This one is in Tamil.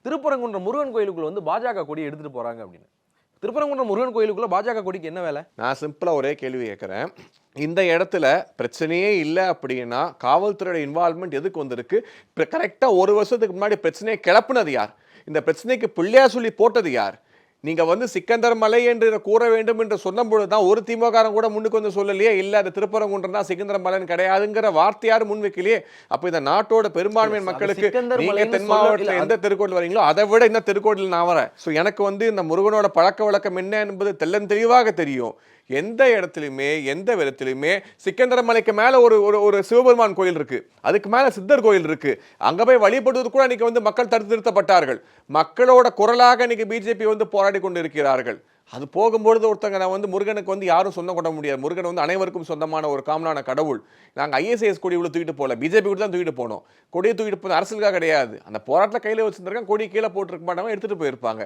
திருப்பரங்குன்றம் முருகன் கோயிலுக்குள்ள வந்து பாஜக கொடி எடுத்துட்டு போறாங்க அப்படின்னு. திருப்பரங்குன்றம் முருகன் கோயிலுக்குள்ள பாஜக கொடிக்கு என்ன வேலை? நான் சிம்பிளா ஒரே கேள்வி கேட்கிறேன். இந்த இடத்துல பிரச்சனையே இல்லை அப்படின்னா காவல்துறையோட இன்வால்மெண்ட் எதுக்கு வந்திருக்கு? கரெக்டா ஒரு வருஷத்துக்கு முன்னாடி பிரச்சனையை கிளப்புனது யார்? இந்த பிரச்சனைக்கு பிள்ளையா சொல்லி போட்டது யார்? நீங்க வந்து சிக்கந்தர் மலை என்று கூற வேண்டும் என்று சொன்ன பொழுதுதான் ஒரு திமுககாரன் கூட முன்னுக்கு வந்து சொல்லலையே, இல்ல அது திருப்பரங்குன்றம் தான் சிக்கந்தர் மலைன்னு கிடையாதுங்கிற வார்த்தையார் முன் வைக்கலையே. அப்ப இந்த நாட்டோட பெரும்பான்மை மக்களுக்கு நீங்க தென் மாவட்டத்தில் எந்த திருக்கோயில் வரீங்களோ அதை விட இந்த திருக்கோயில் நான் வரேன். ஸோ எனக்கு வந்து இந்த முருகனோட பழக்க வழக்கம் என்ன என்பது தெள்ளன் தெளிவாக தெரியும். எந்த இடத்துலையுமே எந்த விதத்திலுமே சிக்கந்தர மலைக்கு மேல ஒரு சிவபெருமான் கோயில் இருக்கு, அதுக்கு மேல சித்தர் கோயில் இருக்கு, அங்க போய் வழிபடுவது கூட இன்னைக்கு வந்து மக்கள் தடுத்து நிறுத்தப்பட்டார்கள். மக்களோட குரலாக இன்னைக்கு பிஜேபி வந்து போராடி கொண்டு இருக்கிறார்கள். அது போகும்பொழுது ஒருத்தங்க நான் வந்து முருகனுக்கு வந்து யாரும் சொந்தம் கொண்ட முடியாது. முருகன் வந்து அனைவருக்கும் சொந்தமான ஒரு காமனான கடவுள். நாங்கள் ஐஎஸ்ஐஎஸ் கொடி இவ்வளோ தூக்கிட்டு போகல, பிஜேபி கூட தான் தூக்கிட்டு போனோம். கொடியை தூக்கிட்டு போன அரசியலுக்காக கிடையாது. அந்த போராட்டத்தில் கையில் வச்சிருந்திருக்காங்க, கொடி கீழே போட்டுருக்க மாட்டாங்க, எடுத்துட்டு போயிருப்பாங்க.